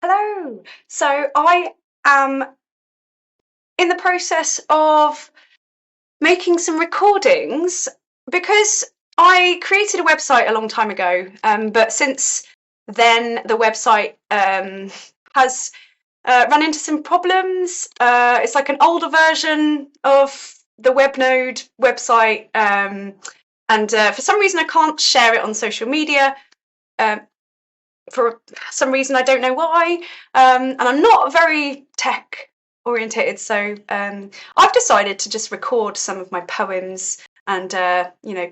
Hello. So I am in the process of making some recordings because I created a website a long time ago, but since then the website has run into some problems. It's like an older version of the WebNode website, and for some reason I can't share it on social media. For some reason I don't know why, and I'm not very tech orientated, so I've decided to just record some of my poems and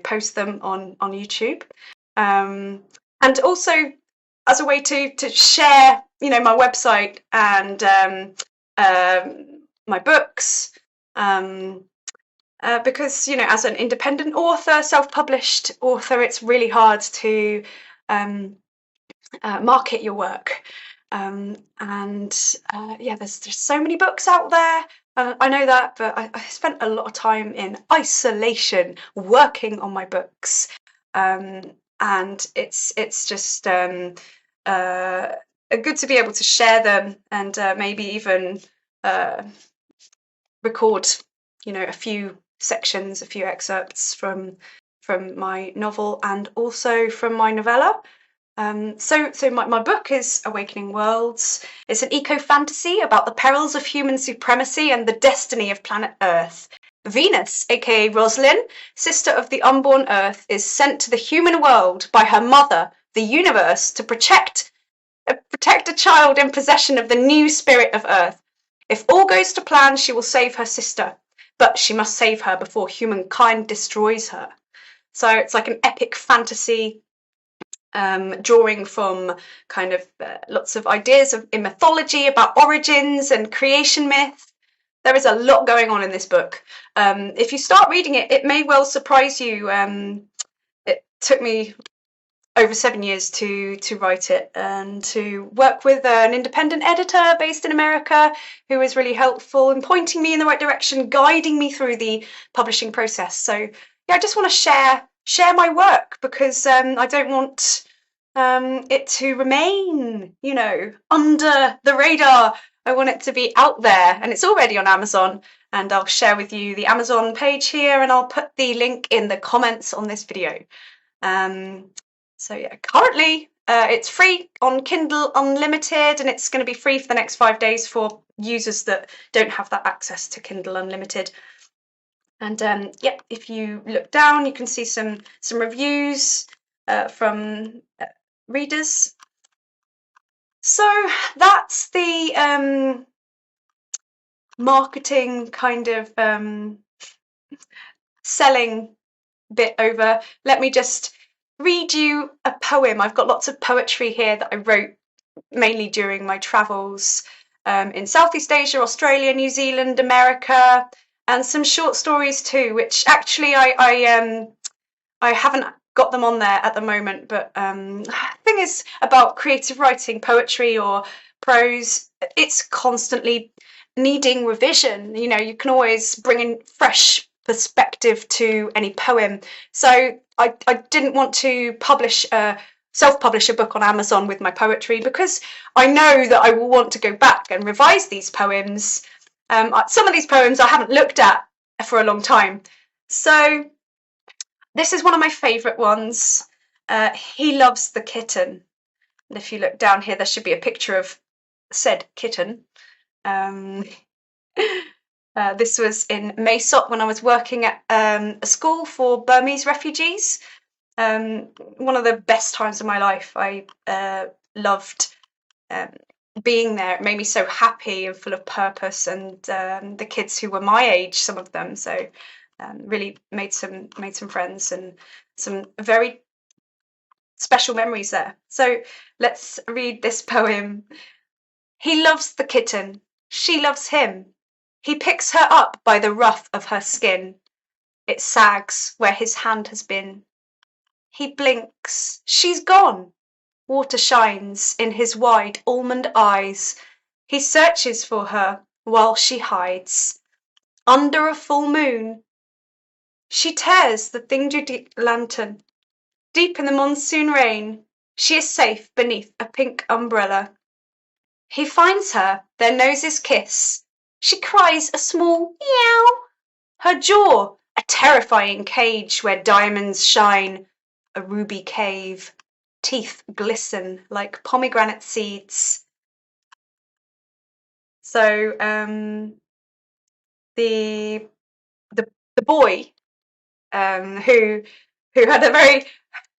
post them on YouTube, and also as a way to share my website and my books, because as an independent author, self-published author, it's really hard to market your work, there's just so many books out there. I know that, but I spent a lot of time in isolation working on my books, and it's just good to be able to share them and maybe even record a few sections, a few excerpts from my novel and also from my novella. So my book is Awakening Worlds. It's an eco-fantasy about the perils of human supremacy and the destiny of planet Earth. Venus, aka Roslyn, sister of the unborn Earth, is sent to the human world by her mother, the universe, to protect a child in possession of the new spirit of Earth. If all goes to plan, she will save her sister, but she must save her before humankind destroys her. So it's like an epic fantasy, drawing from kind of lots of ideas in mythology about origins and creation myth. There is a lot going on in this book. If you start reading it, it may well surprise you. It took me over 7 years to write it and to work with an independent editor based in America who was really helpful in pointing me in the right direction, guiding me through the publishing process. So yeah, I just want to share my work because I don't want it to remain, under the radar. I want it to be out there, and it's already on Amazon, and I'll share with you the Amazon page here, and I'll put the link in the comments on this video. So yeah, currently it's free on Kindle Unlimited, and it's going to be free for the next 5 days for users that don't have that access to Kindle Unlimited. And yeah, if you look down, you can see some reviews from readers. So that's the marketing kind of selling bit over. Let me just read you a poem. I've got lots of poetry here that I wrote mainly during my travels in Southeast Asia, Australia, New Zealand, America, and some short stories too, which actually I haven't got them on there at the moment, but the thing is about creative writing, poetry or prose, it's constantly needing revision. You can always bring in fresh perspective to any poem. So I didn't want to self-publish a book on Amazon with my poetry because I know that I will want to go back and revise these poems. Some of these poems I haven't looked at for a long time. So this is one of my favourite ones. He Loves the Kitten. And if you look down here, there should be a picture of said kitten. This was in Maysop when I was working at a school for Burmese refugees. One of the best times of my life. I loved being there. It made me so happy and full of purpose, and the kids who were my age, some of them, so really made some friends and some very special memories there. So let's read this poem. He loves the kitten, she loves him. He picks her up by the ruff of her skin. It sags where his hand has been. He blinks, she's gone. Water shines in his wide almond eyes. He searches for her while she hides. Under a full moon, she tears the Thingdu lantern. Deep in the monsoon rain, she is safe beneath a pink umbrella. He finds her, their noses kiss. She cries a small meow. Her jaw, a terrifying cage where diamonds shine, a ruby cave. Teeth glisten like pomegranate seeds. So the boy who had a very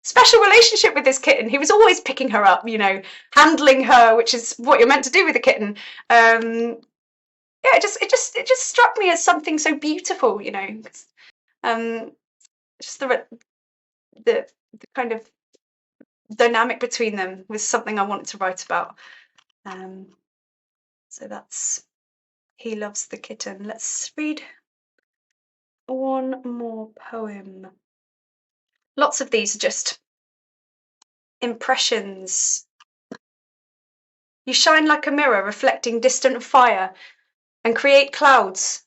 special relationship with this kitten. He was always picking her up, handling her, which is what you're meant to do with a kitten. Yeah, it just struck me as something so beautiful, just the kind of dynamic between them was something I wanted to write about. So that's He Loves the Kitten. Let's read one more poem. Lots of these are just impressions. You shine like a mirror reflecting distant fire and create clouds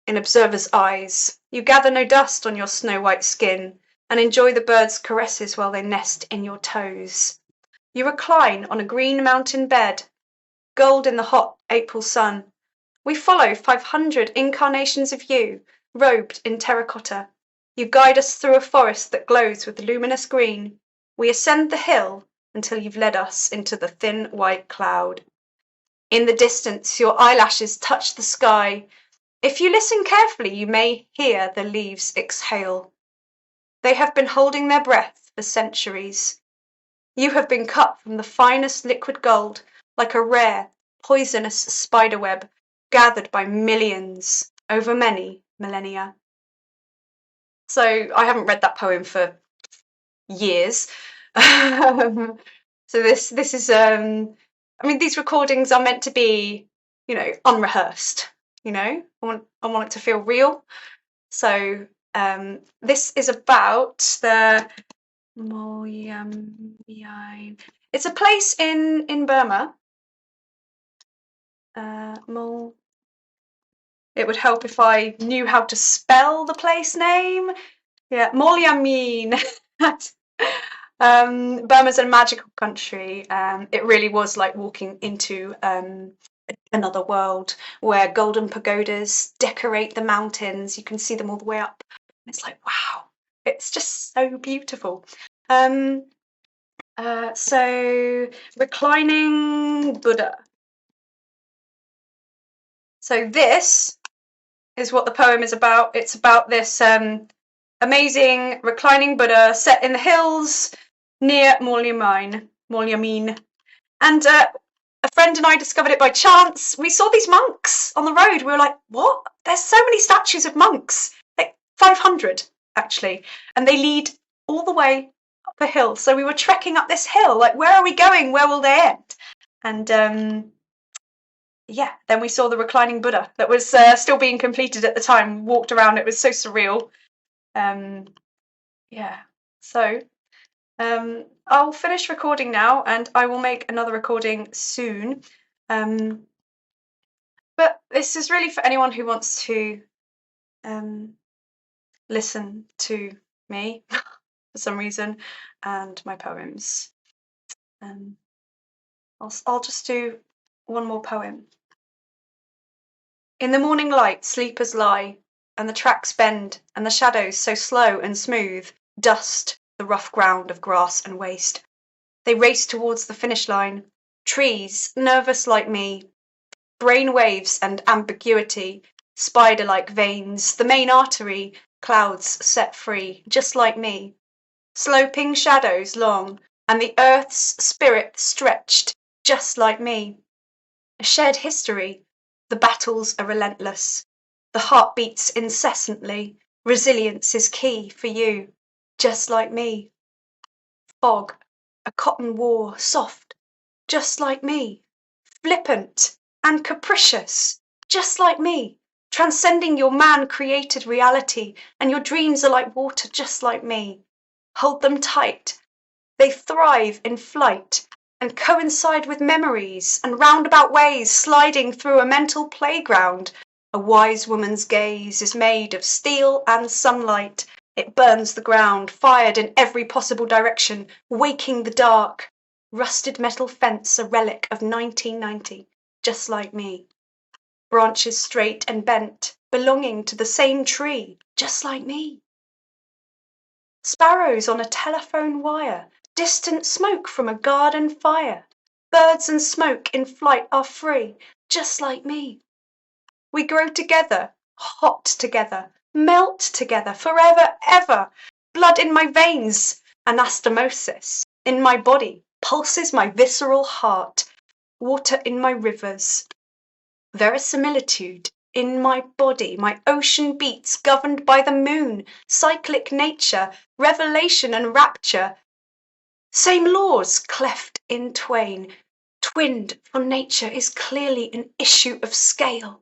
in observers' eyes. You gather no dust on your snow-white skin and enjoy the birds' caresses while they nest in your toes. You recline on a green mountain bed, gold in the hot April sun. We follow 500 incarnations of you, robed in terracotta. You guide us through a forest that glows with luminous green. We ascend the hill until you've led us into the thin white cloud. In the distance, your eyelashes touch the sky. If you listen carefully, you may hear the leaves exhale. They have been holding their breath for centuries. You have been cut from the finest liquid gold, like a rare, poisonous spiderweb gathered by millions over many millennia. So I haven't read that poem for years. So this is these recordings are meant to be, unrehearsed. I want it to feel real. So this is about the it's a place in Burma. It would help if I knew how to spell the place name. Yeah, Molyamin. Burma's a magical country. It really was like walking into another world where golden pagodas decorate the mountains. You can see them all the way up. And it's like, wow, it's just so beautiful. So reclining Buddha. So this is what the poem is about. It's about this amazing reclining Buddha set in the hills near Molyamin. And a friend and I discovered it by chance. We saw these monks on the road. We were like, what? There's so many statues of monks, like 500 actually, and they lead all the way up a hill. So we were trekking up this hill, like, where are we going? Where will they end? And yeah, then we saw the reclining Buddha that was still being completed at the time. Walked around, it was so surreal. Yeah, so I'll finish recording now and I will make another recording soon. But this is really for anyone who wants to listen to me for some reason and my poems. I'll just do one more poem. In the morning light, sleepers lie, and the tracks bend, and the shadows so slow and smooth dust the rough ground of grass and waste. They race towards the finish line, trees, nervous like me, brain waves and ambiguity, spider-like veins, the main artery, clouds set free, just like me. Sloping shadows long, and the earth's spirit stretched, just like me. A shared history, the battles are relentless, the heart beats incessantly, resilience is key for you, just like me. Fog, a cotton war, soft, just like me. Flippant and capricious, just like me. Transcending your man-created reality, and your dreams are like water, just like me. Hold them tight. They thrive in flight and coincide with memories and roundabout ways sliding through a mental playground. A wise woman's gaze is made of steel and sunlight. It burns the ground, fired in every possible direction, waking the dark. Rusted metal fence, a relic of 1990. just like me. Branches straight and bent, belonging to the same tree, just like me. Sparrows on a telephone wire, distant smoke from a garden fire. Birds and smoke in flight are free, just like me. We grow together, hot together, melt together, forever, ever. Blood in my veins, anastomosis. In my body, pulses my visceral heart. Water in my rivers. Verisimilitude in my body, my ocean beats governed by the moon, cyclic nature, revelation and rapture. Same laws cleft in twain, twinned, for nature is clearly an issue of scale.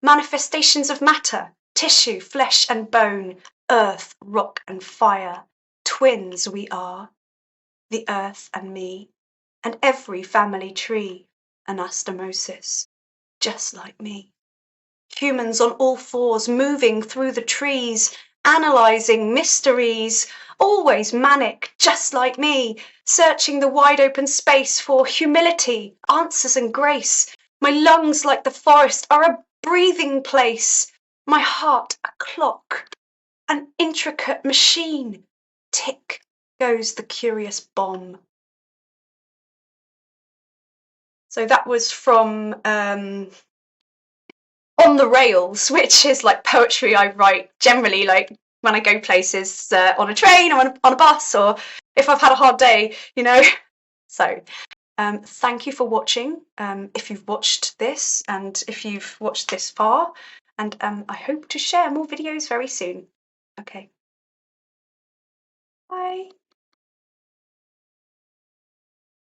Manifestations of matter, tissue, flesh and bone, earth, rock and fire. Twins we are, the earth and me, and every family tree, anastomosis, just like me. Humans on all fours moving through the trees, analysing mysteries, always manic, just like me, searching the wide open space for humility, answers and grace. My lungs, like the forest, are a breathing place. My heart, a clock, an intricate machine. Tick goes the curious bomb. So that was from On the Rails, which is like poetry I write generally, like when I go places on a train or on a bus, or if I've had a hard day, you know. So thank you for watching, if you've watched this and if you've watched this far, and I hope to share more videos very soon. Okay. Bye.